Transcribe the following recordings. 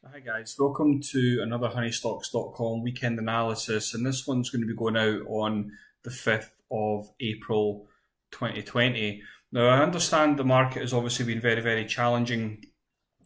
Hi guys, welcome to another honeystocks.com weekend analysis, and this one's going to be going out on the 5th of April 2020. Now I understand the market has obviously been very challenging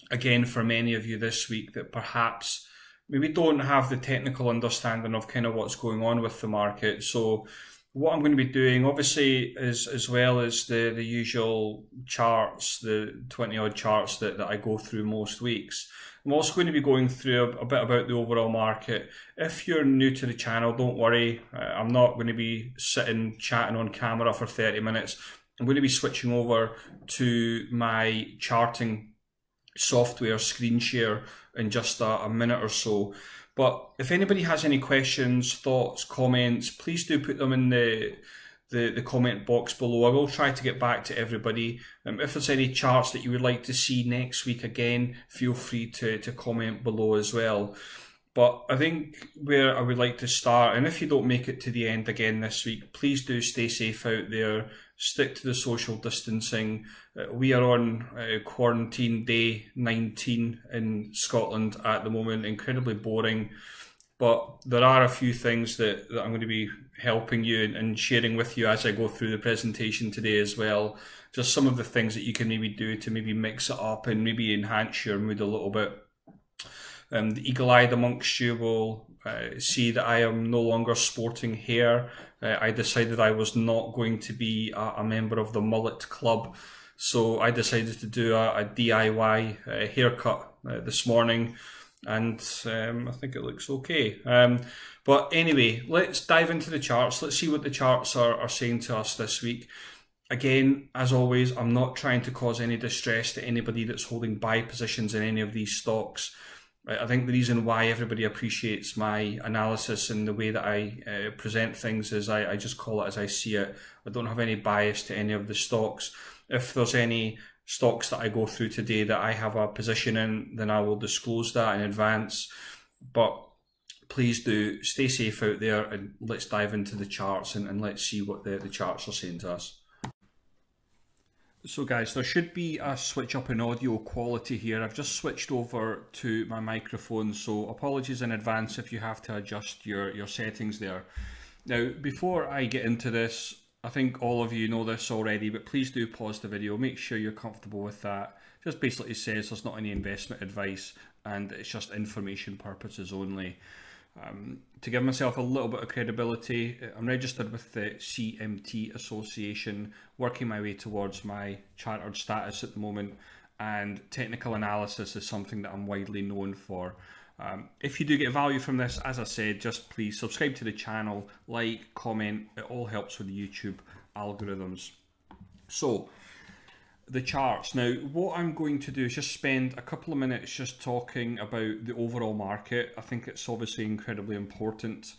again for many of you this week that perhaps maybe don't have the technical understanding of kind of what's going on with the market. So what I'm going to be doing obviously is, as well as the usual charts, the 20 odd charts that I go through most weeks, I'm also going to be going through a bit about the overall market. If you're new to the channel, don't worry, I'm not going to be sitting chatting on camera for 30 minutes. I'm going to be switching over to my charting software screen share in just a minute or so. But if anybody has any questions, thoughts, comments, please do put them in the comment box below. I will try to get back to everybody. If there's any charts that you would like to see next week, again, feel free to comment below as well. But I think where I would like to start, and if you don't make it to the end again this week, please do stay safe out there. Stick to the social distancing. We are on quarantine day 19 in Scotland at the moment. Incredibly boring. But there are a few things that I'm going to be helping you and sharing with you as I go through the presentation today as well. Just some of the things that you can maybe do to maybe mix it up and maybe enhance your mood a little bit. The eagle-eyed amongst you will see that I am no longer sporting hair. I decided I was not going to be a member of the mullet club, so I decided to do a DIY haircut this morning, and I think it looks okay. But anyway, let's dive into the charts. Let's see what the charts are saying to us this week. Again, as always, I'm not trying to cause any distress to anybody that's holding buy positions in any of these stocks. I think the reason why everybody appreciates my analysis and the way that I present things is I just call it as I see it. I don't have any bias to any of the stocks. If there's any stocks that I go through today that I have a position in, then I will disclose that in advance. But please do stay safe out there, and let's dive into the charts and let's see what the charts are saying to us. So guys, there should be a switch up in audio quality here. I've just switched over to my microphone, so apologies in advance if you have to adjust your settings there. Now, before I get into this, I think all of you know this already, but please do pause the video. Make sure you're comfortable with that. Just basically says there's not any investment advice and it's just information purposes only. To give myself a little bit of credibility, I'm registered with the CMT Association, working my way towards my chartered status at the moment, and technical analysis is something that I'm widely known for. If you do get value from this, as I said, just please subscribe to the channel, like, comment, it all helps with the YouTube algorithms. So, the charts. Now, what I'm going to do is just spend a couple of minutes just talking about the overall market. I think it's obviously incredibly important.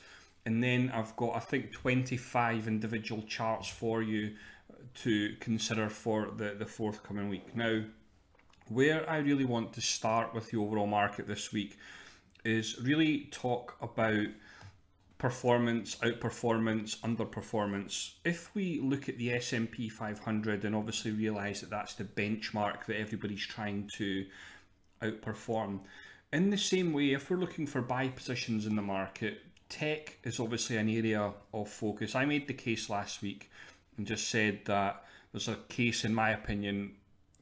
And then I've got, I think, 25 individual charts for you to consider for the forthcoming week. Now, where I really want to start with the overall market this week is really talk about performance, outperformance, underperformance. If we look at the S&P 500 and obviously realize that that's the benchmark that everybody's trying to outperform, in the same way, if we're looking for buy positions in the market, tech is obviously an area of focus. I made the case last week and just said that there's a case, in my opinion,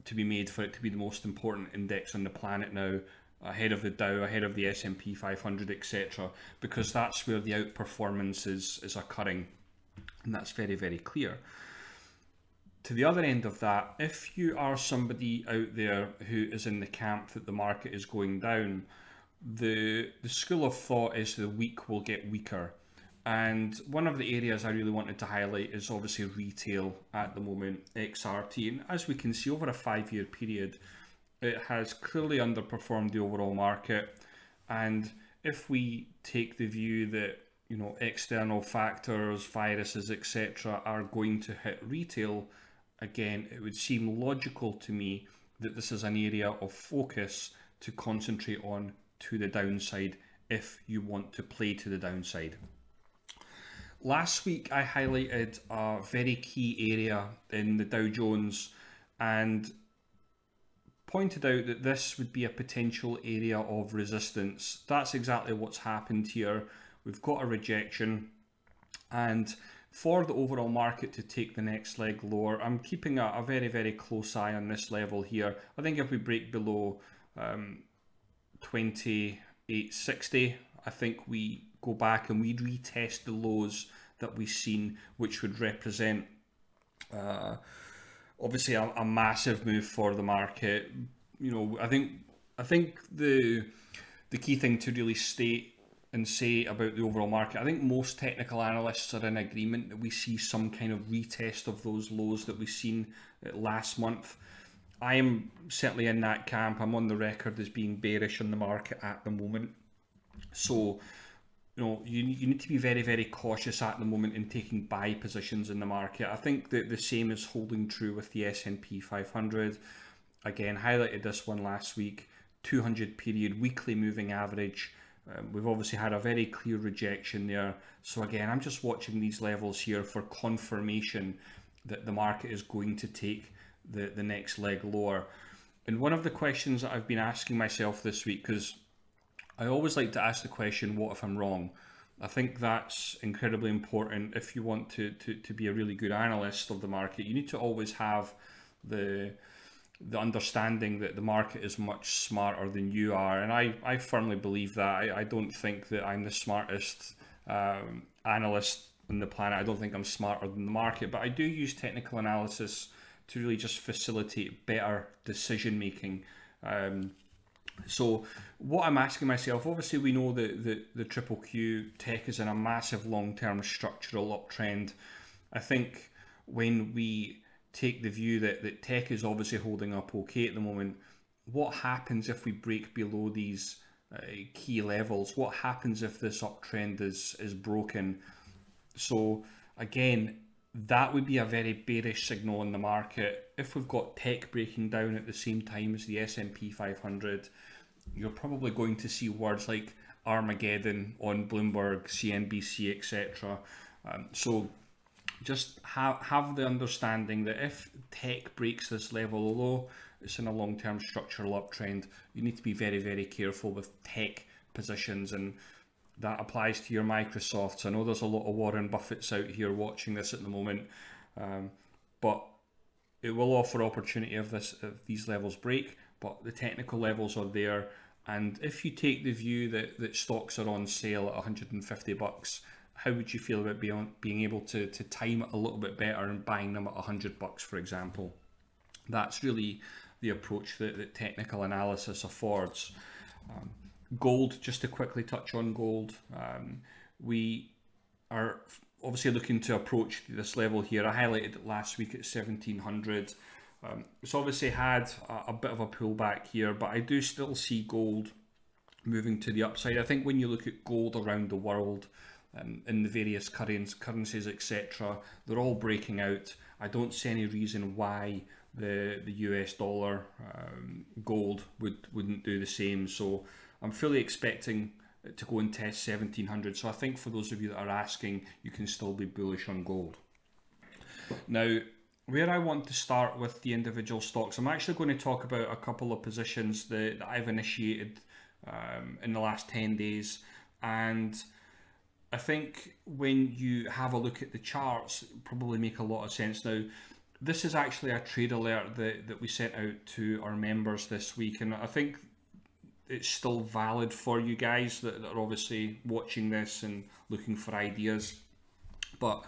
to be made for it to be the most important index on the planet now, ahead of the Dow, ahead of the S&P 500, etc., because that's where the outperformance is occurring, and that's very clear. To the other end of that, if you are somebody out there who is in the camp that the market is going down, the school of thought is the weak will get weaker. And one of the areas I really wanted to highlight is obviously retail at the moment, XRT, and as we can see over a 5-year period, it has clearly underperformed the overall market. And if we take the view that, you know, external factors, viruses, etc., are going to hit retail, again, it would seem logical to me that this is an area of focus to concentrate on to the downside if you want to play to the downside. Last week, I highlighted a very key area in the Dow Jones, and pointed out that this would be a potential area of resistance. That's exactly what's happened here. We've got a rejection, and for the overall market to take the next leg lower, I'm keeping a very, very close eye on this level here. I think if we break below 2860, I think we go back and we retest the lows that we've seen, which would represent obviously a massive move for the market. You know, I think the key thing to really state and say about the overall market, I think most technical analysts are in agreement that we see some kind of retest of those lows that we've seen last month. I am certainly in that camp. I'm on the record as being bearish on the market at the moment. So, you know, you need to be very, very cautious at the moment in taking buy positions in the market. I think that the same is holding true with the S&P 500. Again, highlighted this one last week, 200 period weekly moving average. We've obviously had a very clear rejection there. So again, I'm just watching these levels here for confirmation that the market is going to take the next leg lower. And one of the questions that I've been asking myself this week, because I always like to ask the question, what if I'm wrong? I think that's incredibly important. If you want to be a really good analyst of the market, you need to always have the understanding that the market is much smarter than you are. And I firmly believe that. I don't think that I'm the smartest analyst on the planet. I don't think I'm smarter than the market, but I do use technical analysis to really just facilitate better decision making. So what I'm asking myself, obviously we know that the triple Q tech is in a massive long-term structural uptrend. I think when we take the view that tech is obviously holding up okay at the moment, what happens if we break below these key levels? What happens if this uptrend is broken? So again, that would be a very bearish signal in the market. If we've got tech breaking down at the same time as the S&P 500, you're probably going to see words like Armageddon on Bloomberg, CNBC, etc. So just have the understanding that if tech breaks this level, although it's in a long-term structural uptrend, you need to be very, very careful with tech positions, and that applies to your Microsofts. I know there's a lot of Warren Buffetts out here watching this at the moment, but it will offer opportunity if these levels break, but the technical levels are there. And if you take the view that stocks are on sale at 150 bucks, how would you feel about being able to time it a little bit better and buying them at 100 bucks, for example? That's really the approach that technical analysis affords. Gold, just to quickly touch on gold, we are obviously looking to approach this level here. I highlighted it last week at 1700. It's obviously had a bit of a pullback here, but I do still see gold moving to the upside. I think when you look at gold around the world, in the various currencies, etc., they're all breaking out. I don't see any reason why the US dollar gold wouldn't do the same. So I'm fully expecting it to go and test 1700. So I think for those of you that are asking, you can still be bullish on gold. Now, where I want to start with the individual stocks, I'm actually going to talk about a couple of positions that I've initiated in the last 10 days. And I think when you have a look at the charts, it probably make a lot of sense. Now, this is actually a trade alert that we sent out to our members this week, and I think it's still valid for you guys that are obviously watching this and looking for ideas. But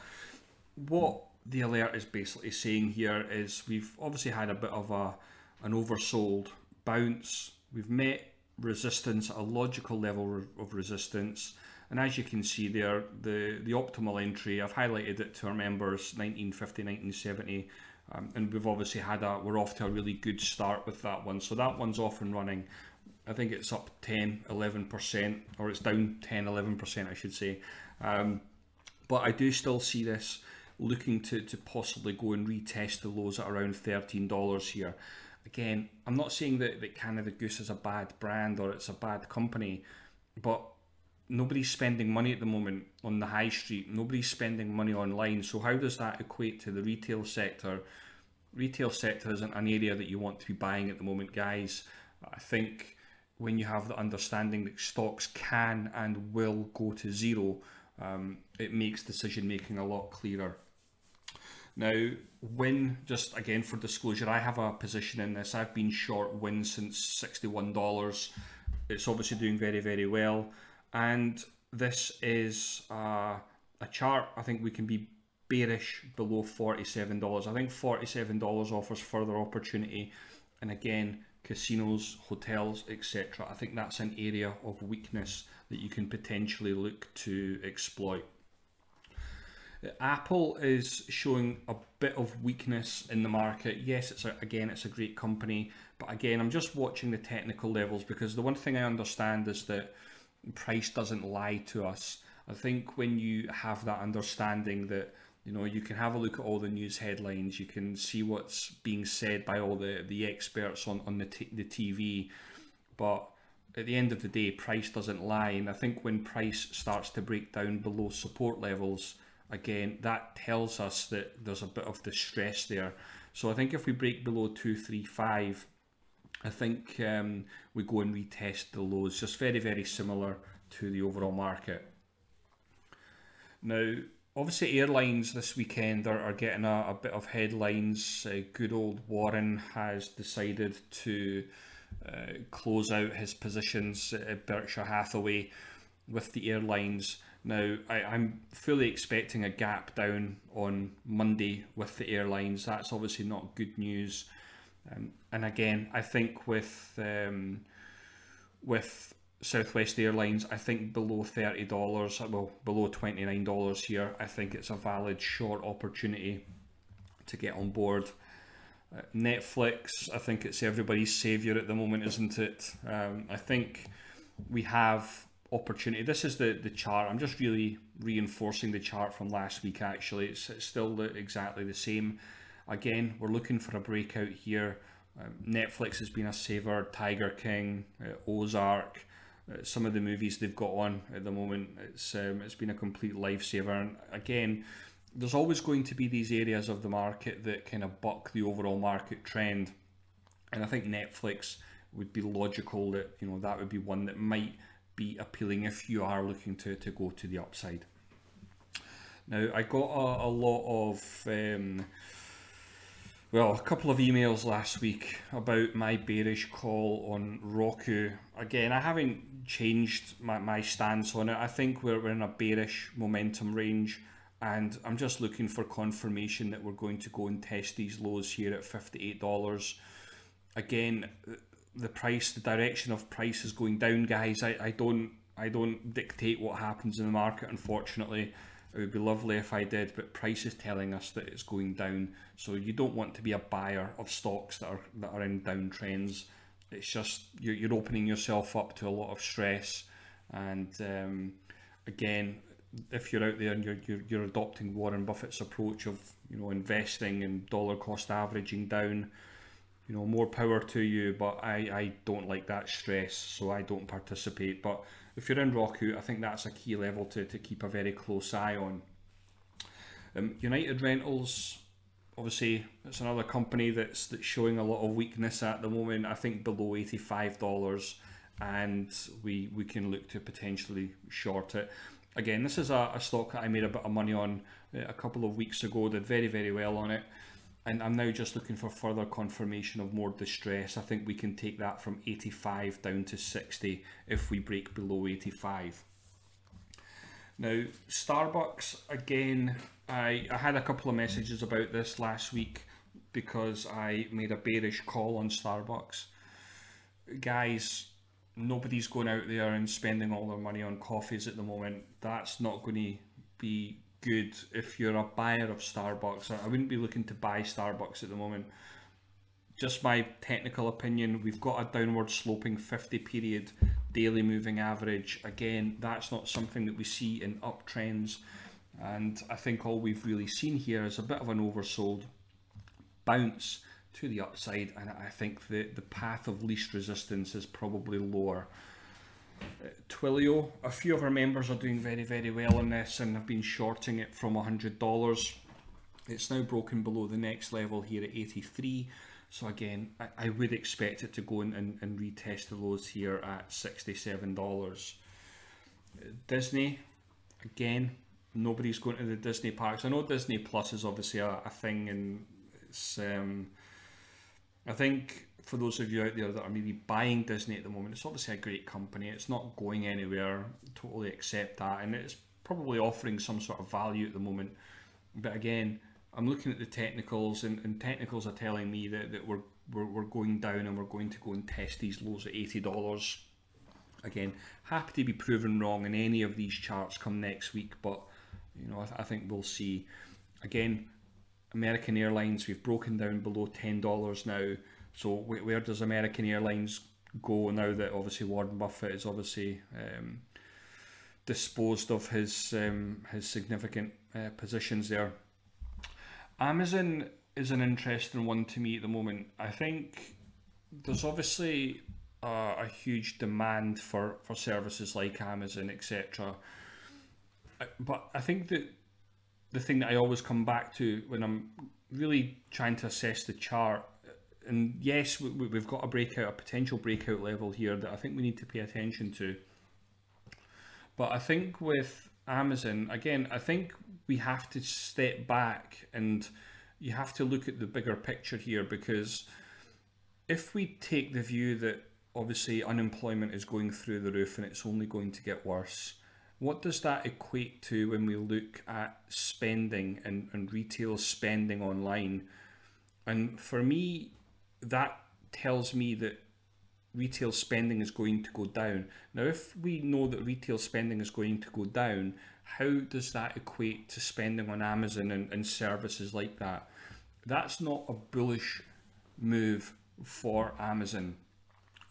what the alert is basically saying here is we've obviously had a bit of an oversold bounce. We've met resistance, a logical level of resistance. And as you can see there, the optimal entry, I've highlighted it to our members, 1950, 1970. And we've obviously we're off to a really good start with that one. So that one's off and running. I think it's up 10, 11%, or it's down 10, 11%, I should say. But I do still see this looking to possibly go and retest the lows at around $13 here. Again, I'm not saying that Canada Goose is a bad brand or it's a bad company, but nobody's spending money at the moment on the high street. Nobody's spending money online. So how does that equate to the retail sector? retail sector isn't an area that you want to be buying at the moment, guys. I think when you have the understanding that stocks can and will go to zero, it makes decision making a lot clearer. Now, Win, just again for disclosure, I have a position in this. I've been short Win since $61. It's obviously doing very, very well. And this is a chart. I think we can be bearish below $47. I think $47 offers further opportunity. And again, casinos, hotels, etc. I think that's an area of weakness that you can potentially look to exploit. Apple is showing a bit of weakness in the market. Yes, it's a great company, but again, I'm just watching the technical levels, because the one thing I understand is that price doesn't lie to us. I think when you have that understanding that, you know, you can have a look at all the news headlines, you can see what's being said by all the experts on the TV, but at the end of the day, price doesn't lie. And I think when price starts to break down below support levels, again, that tells us that there's a bit of distress there. So I think if we break below 235, I think we go and retest the lows, just very, very similar to the overall market. Now, obviously airlines this weekend are getting a bit of headlines. Good old Warren has decided to close out his positions at Berkshire Hathaway with the airlines. Now, I'm fully expecting a gap down on Monday with the airlines. That's obviously not good news. And again, I think with Southwest Airlines, I think below $30, well, below $29 here, I think it's a valid short opportunity to get on board. Netflix, I think it's everybody's savior at the moment, isn't it? I think we have opportunity. This is the chart. I'm just really reinforcing the chart from last week. Actually, it's still exactly the same. Again, we're looking for a breakout here. Netflix has been a saver. Tiger King, Ozark, some of the movies they've got on at the moment, it's been a complete lifesaver. And again, there's always going to be these areas of the market that kind of buck the overall market trend, and I think Netflix would be logical that, you know, that would be one that might be appealing if you are looking to go to the upside. Now, I got a lot of a couple of emails last week about my bearish call on Roku. Again, I haven't changed my stance on it. I think we're in a bearish momentum range, and I'm just looking for confirmation that we're going to go and test these lows here at $58. Again, the direction of price is going down, guys. I don't dictate what happens in the market, unfortunately. It would be lovely if I did, but price is telling us that it's going down. So you don't want to be a buyer of stocks that are in downtrends. It's just you're opening yourself up to a lot of stress. And again, if you're out there and you're adopting Warren Buffett's approach of, you know, investing and dollar cost averaging down, you know, more power to you, but I don't like that stress, so I don't participate. But if you're in Roku, I think that's a key level to keep a very close eye on. United Rentals, obviously, it's another company that's showing a lot of weakness at the moment. I think below $85, and we can look to potentially short it. Again, this is a stock that I made a bit of money on a couple of weeks ago, did very, very well on it. And I'm now just looking for further confirmation of more distress. I think we can take that from 85 down to 60 if we break below 85. Now, Starbucks, again, I had a couple of messages about this last week because I made a bearish call on Starbucks. Guys, nobody's going out there and spending all their money on coffees at the moment. That's not going to be good if you're a buyer of Starbucks. I wouldn't be looking to buy Starbucks at the moment. Just my technical opinion, we've got a downward sloping 50 period daily moving average. Again, that's not something that we see in uptrends, and I think all we've really seen here is a bit of an oversold bounce to the upside, and I think the path of least resistance is probably lower. Twilio, a few of our members are doing very, very well on this and have been shorting it from $100. It's now broken below the next level here at 83. So again, I would expect it to go and retest the lows here at $67. Disney, again, nobody's going to the Disney parks. I know Disney Plus is obviously a thing, and it's I think for those of you out there that are maybe buying Disney at the moment, it's obviously a great company. It's not going anywhere. Totally accept that, and it's probably offering some sort of value at the moment. But again, I'm looking at the technicals, and technicals are telling me that we're going down, and we're going to go and test these lows at $80. Again, happy to be proven wrong in any of these charts come next week, but you know, I think we'll see. Again, American Airlines, we've broken down below $10 now. So where does American Airlines go now that obviously Warren Buffett is obviously disposed of his significant positions there? Amazon is an interesting one to me at the moment. I think there's obviously a huge demand for services like Amazon, etc. But I think that the thing that I always come back to when I'm really trying to assess the chart, and yes, we've got a potential breakout level here that I think we need to pay attention to. But I think with Amazon, again, I think we have to step back and you have to look at the bigger picture here, because if we take the view that obviously unemployment is going through the roof and it's only going to get worse, what does that equate to when we look at spending and retail spending online? And for me, that tells me that retail spending is going to go down. Now, if we know that retail spending is going to go down, how does that equate to spending on Amazon and services like that? That's not a bullish move for Amazon.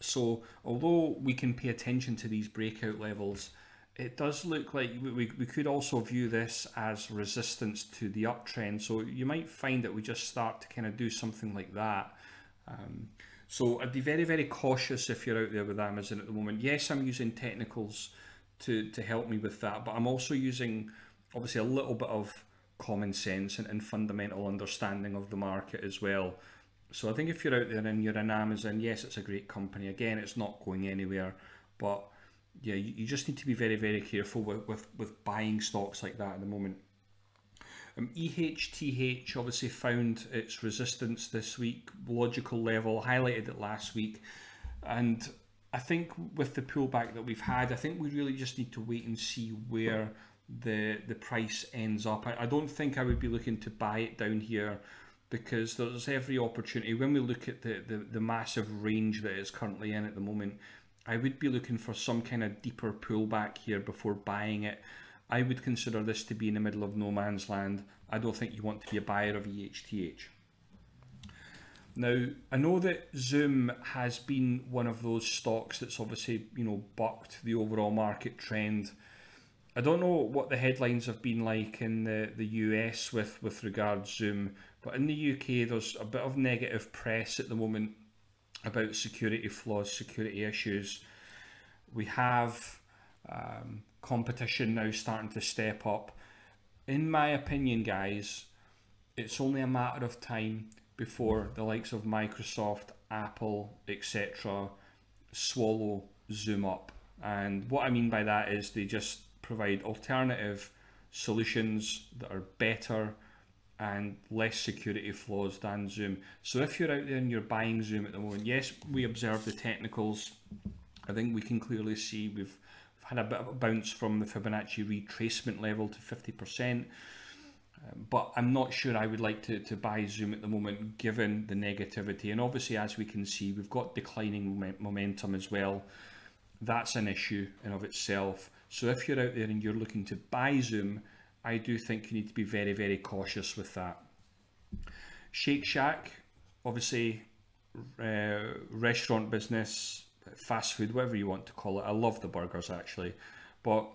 So although we can pay attention to these breakout levels, it does look like we could also view this as resistance to the uptrend. So you might find that we just start to kind of do something like that. So I'd be very, very cautious if you're out there with Amazon at the moment. Yes, I'm using technicals to help me with that, but I'm also using obviously a little bit of common sense and fundamental understanding of the market as well. So I think if you're out there and you're in Amazon, yes, it's a great company. Again, it's not going anywhere, but yeah, you just need to be very, very careful with buying stocks like that at the moment. EHTH obviously found its resistance this week, logical level, highlighted it last week. And I think with the pullback that we've had, I think we really just need to wait and see where the price ends up. I don't think I would be looking to buy it down here, because there's every opportunity. When we look at the massive range that it's currently in at the moment, I would be looking for some kind of deeper pullback here before buying it. I would consider this to be in the middle of no man's land. I don't think you want to be a buyer of EHTH. Now, I know that Zoom has been one of those stocks that's obviously, you know, bucked the overall market trend. I don't know what the headlines have been like in the US with regards Zoom, but in the UK there's a bit of negative press at the moment about security flaws, security issues. We have competition now starting to step up. In my opinion, guys, it's only a matter of time before the likes of Microsoft, Apple, etc. swallow Zoom up. And what I mean by that is they just provide alternative solutions that are better and less security flaws than Zoom. So if you're out there and you're buying Zoom at the moment, yes, we observe the technicals. I think we can clearly see we've had a bit of a bounce from the Fibonacci retracement level to 50%. But I'm not sure I would like to buy Zoom at the moment, given the negativity. And obviously, as we can see, we've got declining momentum as well. That's an issue in of itself. So if you're out there and you're looking to buy Zoom, I do think you need to be very, very cautious with that. Shake Shack, obviously, restaurant business, fast food, whatever you want to call it. I love the burgers actually, but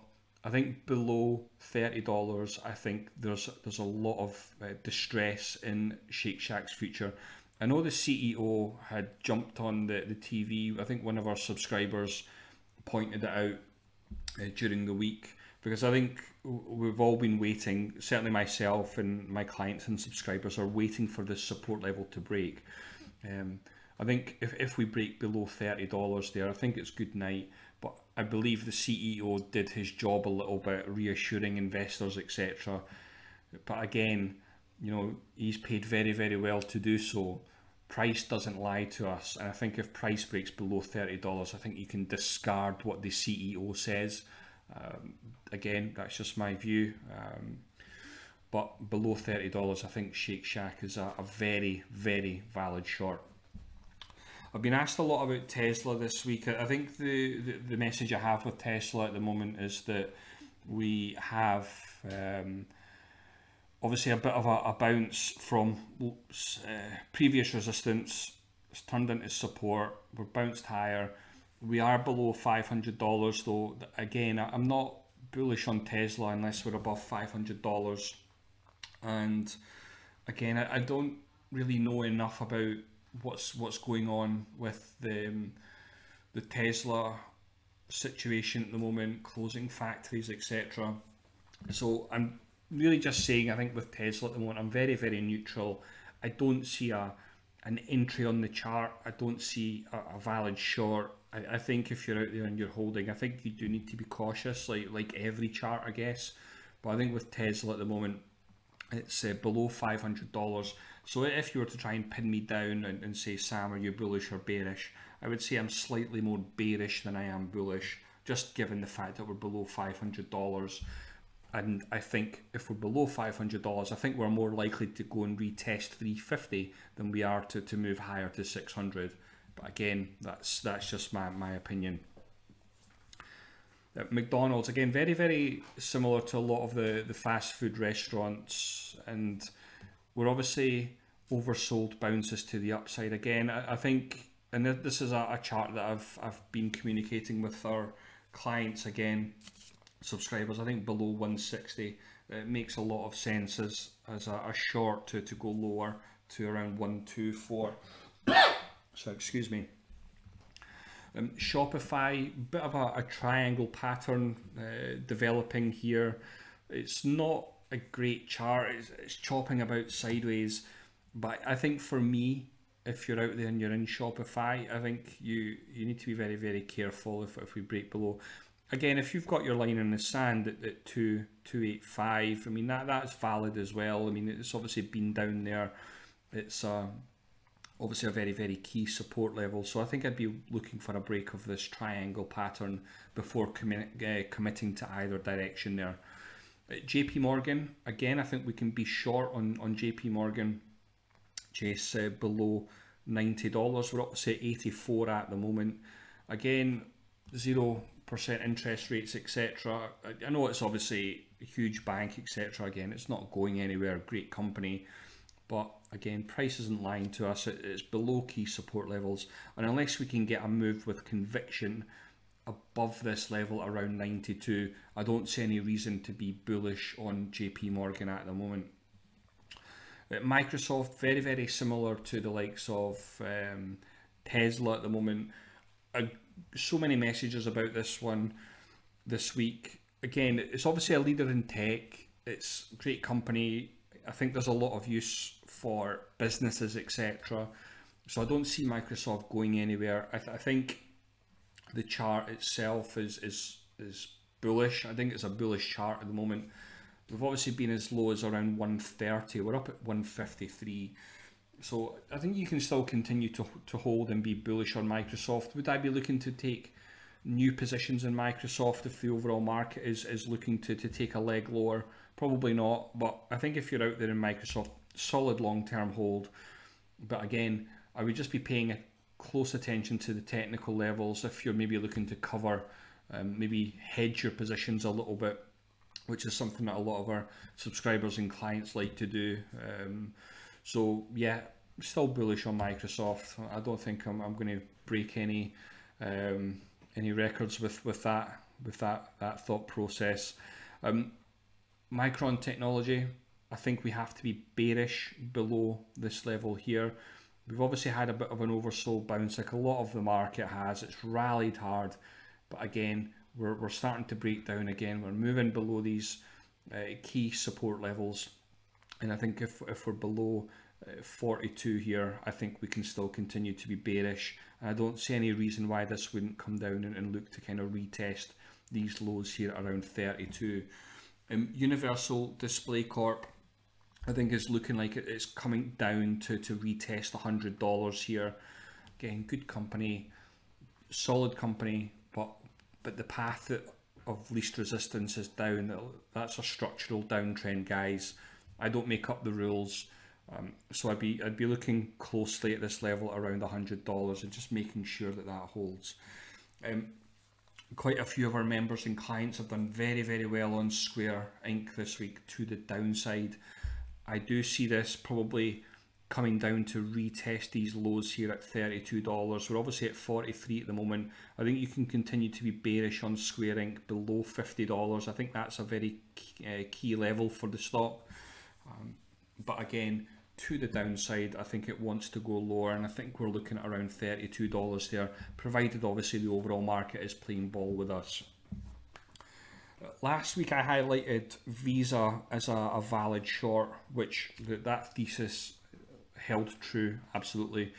I think below $30, I think there's a lot of distress in Shake Shack's future. I know the CEO had jumped on the TV. I think one of our subscribers pointed it out during the week, because I think we've all been waiting, certainly myself and my clients and subscribers are waiting for this support level to break. I think if we break below $30 there, I think it's good night. But I believe the CEO did his job a little bit, reassuring investors, etc. But again, you know, he's paid very, very well to do so. Price doesn't lie to us, and I think if price breaks below $30, I think you can discard what the CEO says. Again, that's just my view. But below $30, I think Shake Shack is a very, very valid short. I've been asked a lot about Tesla this week. I think the message I have with Tesla at the moment is that we have obviously a bit of a bounce from previous resistance. It's turned into support. We're bounced higher. We are below $500 though. Again, I'm not bullish on Tesla unless we're above $500. And again, I don't really know enough about what's going on with the Tesla situation at the moment, closing factories, etc. So I'm really just saying, I think with Tesla at the moment, I'm very, very neutral. I don't see an entry on the chart. I don't see a valid short. I think if you're out there and you're holding, I think you do need to be cautious, like every chart, I guess. But I think with Tesla at the moment, it's below $500. So if you were to try and pin me down and say, Sam, are you bullish or bearish? I would say I'm slightly more bearish than I am bullish, just given the fact that we're below $500. And I think if we're below $500, I think we're more likely to go and retest 350 than we are to move higher to 600. But again, that's just my opinion. McDonald's, again, very, very similar to a lot of the fast food restaurants, and we're obviously oversold bounces to the upside again. I think, and this is a chart that I've been communicating with our clients, again, subscribers. I think below 160, it makes a lot of sense as a short to go lower to around 124. So excuse me. Shopify, bit of a triangle pattern developing here. It's not a great chart. It's chopping about sideways, but I think for me, if you're out there and you're in Shopify, I think you need to be very, very careful if we break below. Again, if you've got your line in the sand at 285, I mean that's valid as well. I mean, it's obviously been down there. It's obviously a very, very key support level. So I think I'd be looking for a break of this triangle pattern before committing to either direction there. JP Morgan, again, I think we can be short on JP Morgan. Chase below $90. We're up to 84 at the moment. Again, 0% interest rates, etc. I know it's obviously a huge bank, etc. Again, it's not going anywhere. Great company. But again, price isn't lying to us. It's below key support levels. And unless we can get a move with conviction above this level around 92, I don't see any reason to be bullish on JP Morgan at the moment. Microsoft, very, very similar to the likes of Tesla at the moment. So many messages about this one this week. Again, it's obviously a leader in tech. It's a great company. I think there's a lot of use for businesses, etc. So I don't see Microsoft going anywhere. I think the chart itself is bullish. I think it's a bullish chart at the moment. We've obviously been as low as around 130. We're up at 153. So I think you can still continue to hold and be bullish on Microsoft. Would I be looking to take new positions in Microsoft if the overall market is looking to take a leg lower? Probably not, but I think if you're out there in Microsoft, solid long-term hold. But again, I would just be paying close attention to the technical levels if you're maybe looking to cover, maybe hedge your positions a little bit, which is something that a lot of our subscribers and clients like to do. So yeah, still bullish on Microsoft. I don't think I'm going to break any records with that thought process. Micron Technology, I think we have to be bearish below this level here. We've obviously had a bit of an oversold bounce like a lot of the market has. It's rallied hard, but again, we're starting to break down again. We're moving below these key support levels, and I think if we're below 42 here, I think we can still continue to be bearish. And I don't see any reason why this wouldn't come down and look to kind of retest these lows here around 32. Universal Display Corp, I think is looking like it's coming down to retest $100 here. Again, good company, solid company, but the path of least resistance is down. That's a structural downtrend, guys. I don't make up the rules, so I'd be looking closely at this level around $100 and just making sure that holds. Quite a few of our members and clients have done very, very well on Square Inc. this week to the downside. I do see this probably coming down to retest these lows here at $32. We're obviously at 43 at the moment. I think you can continue to be bearish on Square Inc. below $50. I think that's a very key level for the stock. But again, to the downside, I think it wants to go lower, and I think we're looking at around $32 there, provided obviously the overall market is playing ball with us. Last week I highlighted Visa as a valid short, which that thesis held true, absolutely.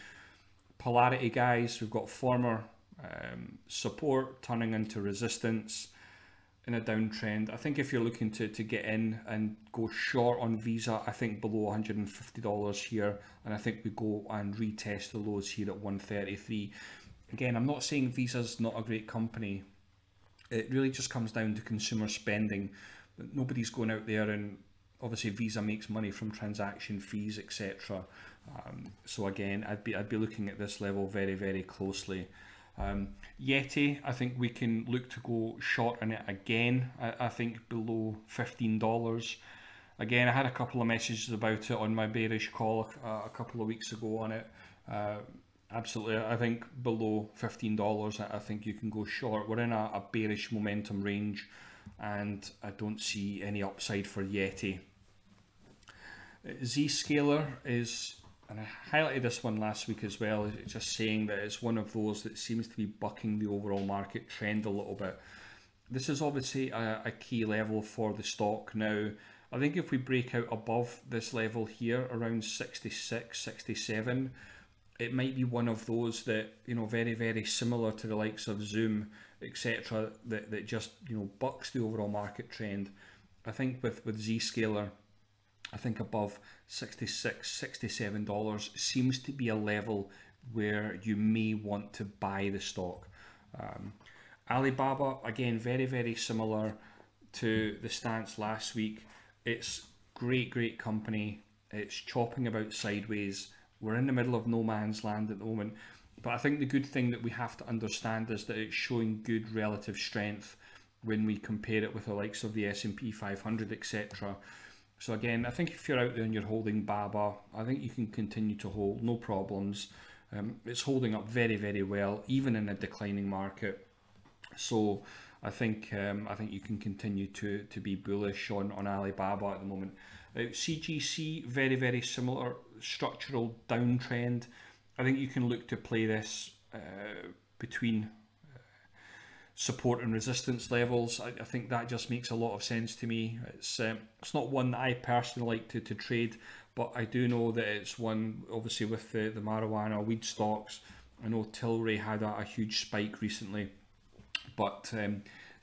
Polarity, guys, we've got former support turning into resistance in a downtrend. I think if you're looking to get in and go short on Visa, I think below $150 here, and I think we go and retest the lows here at 133. Again, I'm not saying Visa's not a great company. It really just comes down to consumer spending. Nobody's going out there, and obviously Visa makes money from transaction fees, etc. So again, I'd be looking at this level very, very closely. Yeti, I think we can look to go short on it again. I think below $15. Again, I had a couple of messages about it on my bearish call a couple of weeks ago on it. Absolutely, I think below $15, I think you can go short. We're in a bearish momentum range, and I don't see any upside for Yeti. ZSCALA is, and I highlighted this one last week as well, it's just saying that it's one of those that seems to be bucking the overall market trend a little bit. This is obviously a key level for the stock now. I think if we break out above this level here around 66, 67, it might be one of those that, you know, very, very similar to the likes of Zoom, etc., that just, you know, bucks the overall market trend. I think with ZSCALA, I think above $66, $67 seems to be a level where you may want to buy the stock. Alibaba, again, very, very similar to the stance last week. It's great company. It's chopping about sideways. We're in the middle of no man's land at the moment, but I think the good thing that we have to understand is that it's showing good relative strength when we compare it with the likes of the S&P 500, etc. So again, I think if you're out there and you're holding BABA, I think you can continue to hold, no problems. It's holding up very, very well, even in a declining market. So I think you can continue to be bullish on Alibaba at the moment. CGC, very, very similar structural downtrend. I think you can look to play this between support and resistance levels. I think that just makes a lot of sense to me. It's not one that I personally like to trade, but I do know that it's one, obviously with the marijuana weed stocks. I know Tilray had a huge spike recently, but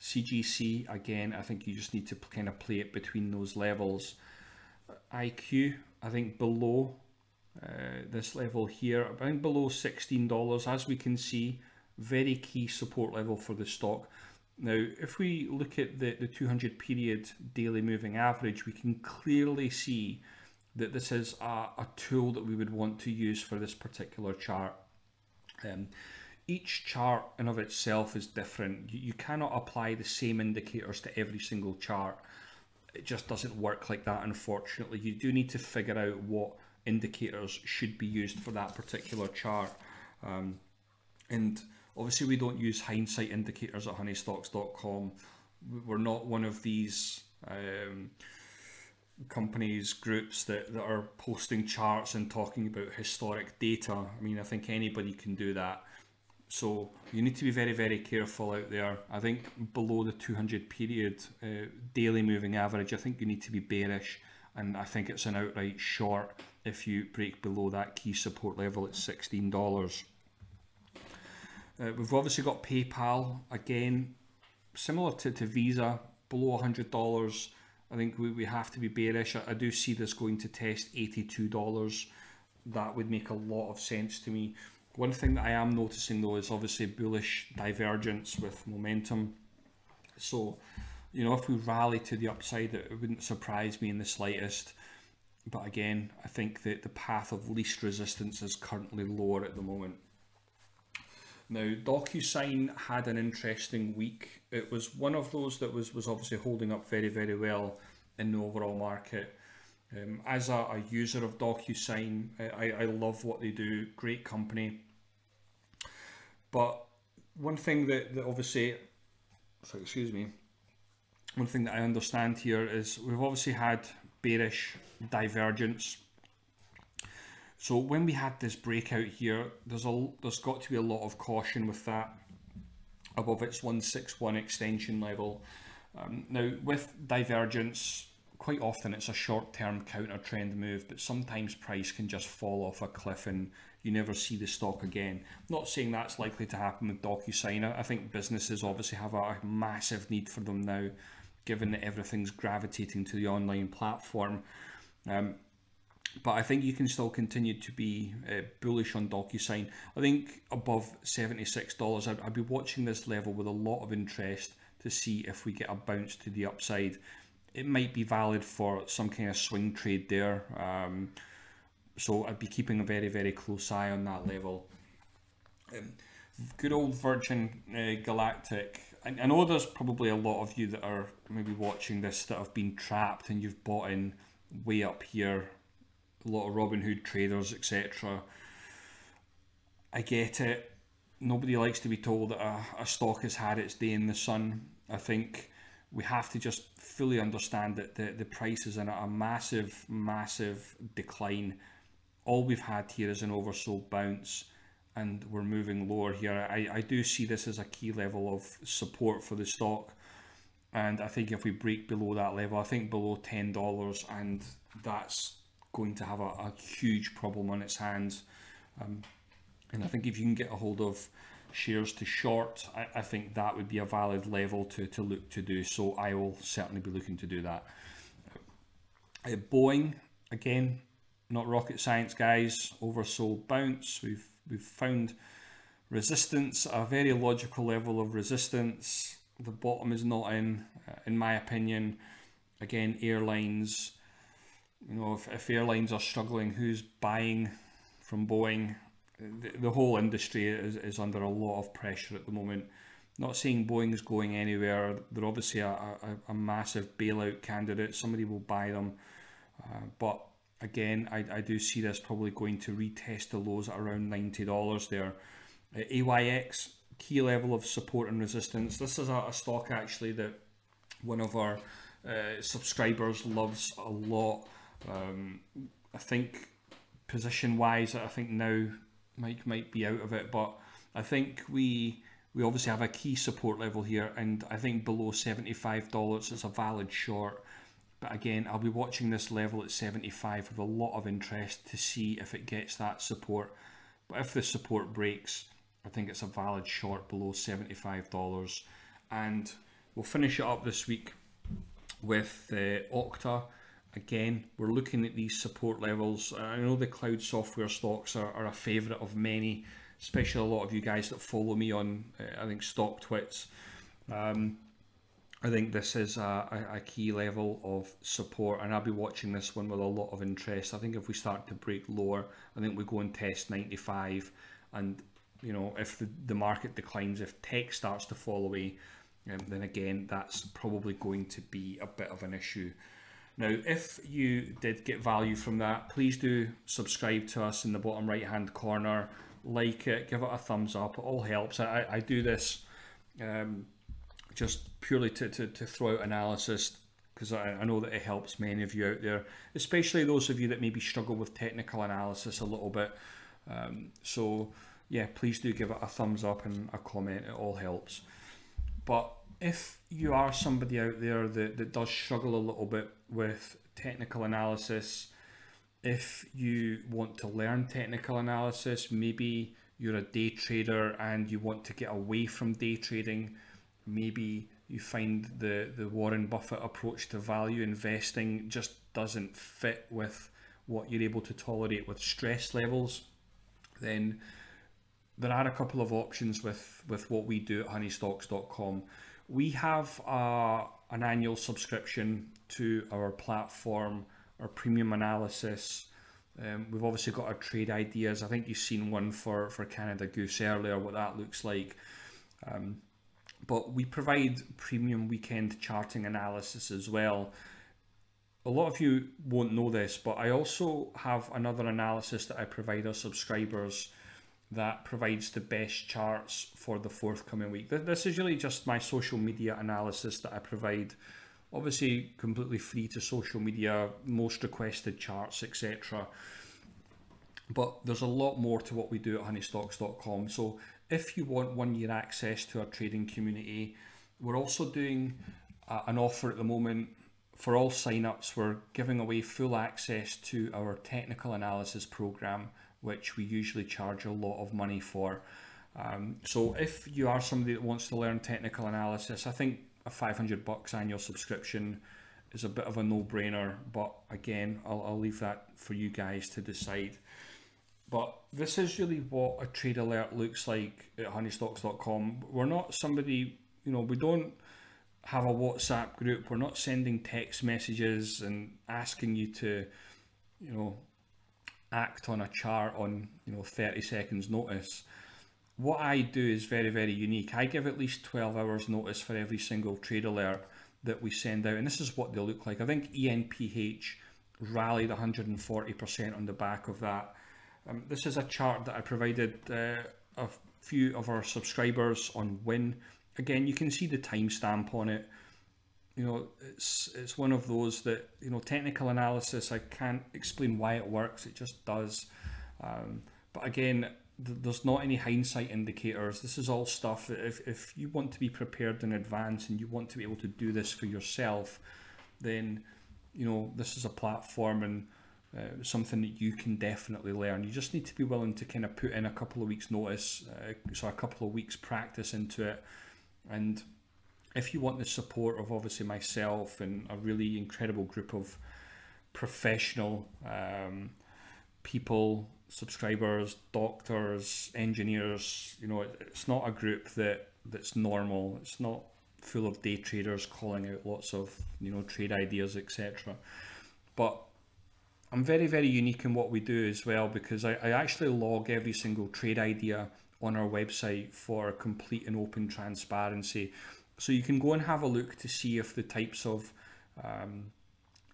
CGC, again, I think you just need to kind of play it between those levels. IQ, I think below this level here, I think below $16, as we can see, very key support level for the stock. Now, if we look at the 200 period daily moving average, we can clearly see that this is a tool that we would want to use for this particular chart. Each chart in of itself is different. You cannot apply the same indicators to every single chart. It just doesn't work like that, unfortunately. You do need to figure out what indicators should be used for that particular chart. And obviously we don't use hindsight indicators at honeystocks.com. We're not one of these companies, groups that are posting charts and talking about historic data. I mean, I think anybody can do that. So you need to be very, very careful out there. I think below the 200 period daily moving average, I think you need to be bearish, and I think it's an outright short if you break below that key support level at $16. We've obviously got PayPal, again, similar to Visa, below $100. I think we have to be bearish. I do see this going to test $82. That would make a lot of sense to me. One thing that I am noticing though is obviously bullish divergence with momentum. So, you know, if we rally to the upside, it wouldn't surprise me in the slightest. But again, I think that the path of least resistance is currently lower at the moment. Now, DocuSign had an interesting week. It was one of those that was obviously holding up very, very well in the overall market. As a user of DocuSign, I love what they do, great company. But one thing that obviously, one thing that I understand here is we've obviously had bearish divergence. So when we had this breakout here, there's got to be a lot of caution with that above its 161 extension level. Now with divergence, quite often it's a short-term counter trend move, but sometimes price can just fall off a cliff and you never see the stock again. I'm not saying that's likely to happen with DocuSign. I think businesses obviously have a massive need for them now, given that everything's gravitating to the online platform. But I think you can still continue to be bullish on DocuSign. I think above $76, I'd be watching this level with a lot of interest to see if we get a bounce to the upside. It might be valid for some kind of swing trade there. So I'd be keeping a very, very close eye on that level. Good old Virgin Galactic. I know there's probably a lot of you that are maybe watching this that have been trapped and you've bought in way up here. A lot of Robinhood traders, etc. I get it. Nobody likes to be told that a stock has had its day in the sun. I think we have to just fully understand that the price is in a massive, massive decline. All we've had here is an oversold bounce and we're moving lower here. I do see this as a key level of support for the stock. And I think if we break below that level, I think below $10, and that's going to have a huge problem on its hands. And I think if you can get a hold of shares to short, I think that would be a valid level to look to do. So I will certainly be looking to do that. Boeing, again, not rocket science, guys. Oversold bounce. We've found resistance, a very logical level of resistance. The bottom is not in my opinion. Again, airlines. You know, if airlines are struggling, who's buying from Boeing? The whole industry is under a lot of pressure at the moment. Not saying Boeing's going anywhere. They're obviously a massive bailout candidate. Somebody will buy them. But again, I do see this probably going to retest the lows at around $90 there. AYX, key level of support and resistance. This is a stock actually that one of our subscribers loves a lot. I think position wise, I think now Mike might be out of it, but I think we obviously have a key support level here, and I think below $75 is a valid short. But again, I'll be watching this level at 75 with a lot of interest to see if it gets that support. But if the support breaks, I think it's a valid short below $75. And we'll finish it up this week with Okta. Again, we're looking at these support levels. I know the cloud software stocks are a favourite of many, especially a lot of you guys that follow me on, I think, Stock Twits. I think this is a key level of support, and I'll be watching this one with a lot of interest. I think if we start to break lower, I think we go and test 95, and you know, if the market declines, if tech starts to fall away, then again, that's probably going to be a bit of an issue. Now, if you did get value from that, please do subscribe to us in the bottom right hand corner, like it, give it a thumbs up, it all helps. I do this just purely to throw out analysis, because I know that it helps many of you out there, especially those of you that maybe struggle with technical analysis a little bit. So yeah, please do give it a thumbs up and a comment. It all helps. But if you are somebody out there that does struggle a little bit with technical analysis, if you want to learn technical analysis, maybe you're a day trader and you want to get away from day trading, maybe you find the Warren Buffett approach to value investing just doesn't fit with what you're able to tolerate with stress levels, then there are a couple of options with what we do at honeystocks.com. We have an annual subscription to our platform, our premium analysis. We've obviously got our trade ideas. I think you've seen one for Canada Goose earlier, what that looks like. But we provide premium weekend charting analysis as well. A lot of you won't know this, but I also have another analysis that I provide our subscribers that provides the best charts for the forthcoming week. This is really just my social media analysis that I provide, obviously completely free to social media, most requested charts, etc. But there's a lot more to what we do at honeystocks.com. So if you want 1 year access to our trading community, we're also doing an offer at the moment. For all signups, we're giving away full access to our technical analysis program, which we usually charge a lot of money for. So if you are somebody that wants to learn technical analysis, I think a $500 annual subscription is a bit of a no-brainer, but again, I'll leave that for you guys to decide. But this is really what a trade alert looks like at honeystocks.com. We're not somebody, we don't have a WhatsApp group. We're not sending text messages and asking you to, act on a chart on 30 seconds notice. What I do is very, very unique. I give at least 12 hours notice for every single trade alert that we send out, and this is what they look like. I think ENPH rallied 140% on the back of that. This is a chart that I provided a few of our subscribers on Win. Again, you can see the timestamp on it. It's one of those that, technical analysis, I can't explain why it works, it just does. But again, there's not any hindsight indicators. This is all stuff that if you want to be prepared in advance and you want to be able to do this for yourself, then, this is a platform and something that you can definitely learn. You just need to be willing to kind of put in a couple of weeks notice, so a couple of weeks practice into it. And if you want the support of obviously myself and a really incredible group of professional people, subscribers, doctors, engineers, it's not a group that's normal. It's not full of day traders calling out lots of trade ideas, etc. But I'm very, very unique in what we do as well, because I actually log every single trade idea on our website for complete and open transparency. So you can go and have a look to see if the types of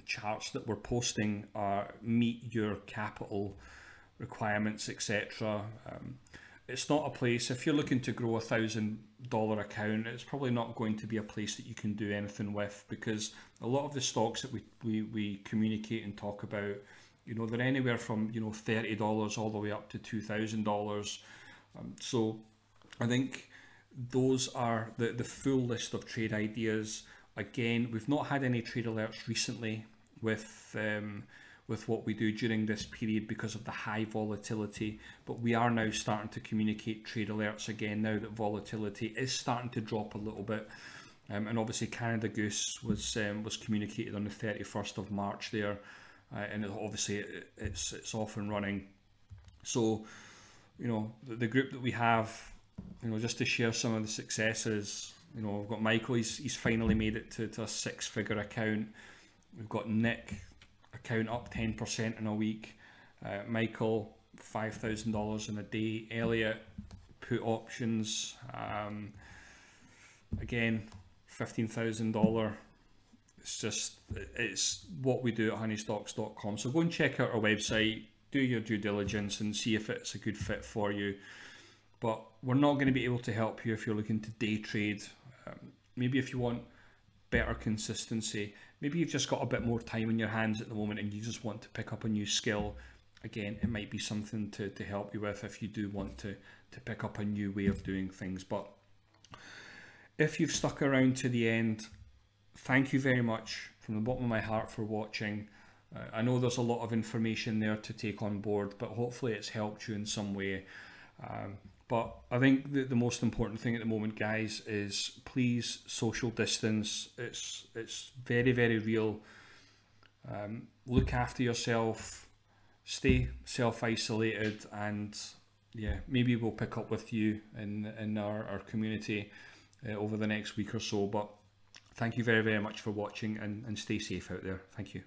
charts that we're posting meet your capital requirements, etc. It's not a place, if you're looking to grow $1,000 account, it's probably not going to be a place that you can do anything with, because a lot of the stocks that we communicate and talk about, they're anywhere from $30 all the way up to $2,000. So I think those are the full list of trade ideas. Again, we've not had any trade alerts recently with what we do during this period because of the high volatility, but we are now starting to communicate trade alerts again now that volatility is starting to drop a little bit. And obviously Canada Goose was communicated on the 31st of March there, and obviously it's off and running. So the group that we have, just to share some of the successes, we've got Michael, he's finally made it to a 6-figure account. We've got Nick, account up 10% in a week. Michael, $5,000 in a day. Elliot, put options, again, $15,000. It's what we do at honeystocks.com. So go and check out our website, do your due diligence and see if it's a good fit for you. But we're not going to be able to help you if you're looking to day trade. Maybe if you want better consistency, maybe you've just got a bit more time in your hands at the moment and you just want to pick up a new skill. Again, it might be something to help you with if you do want to pick up a new way of doing things. But if you've stuck around to the end, thank you very much from the bottom of my heart for watching. I know there's a lot of information there to take on board, but hopefully it's helped you in some way. But I think the most important thing at the moment, guys, is please social distance. It's very, very real. Look after yourself, stay self-isolated, and yeah, maybe we'll pick up with you in our community over the next week or so. But thank you very, very much for watching, and stay safe out there. Thank you.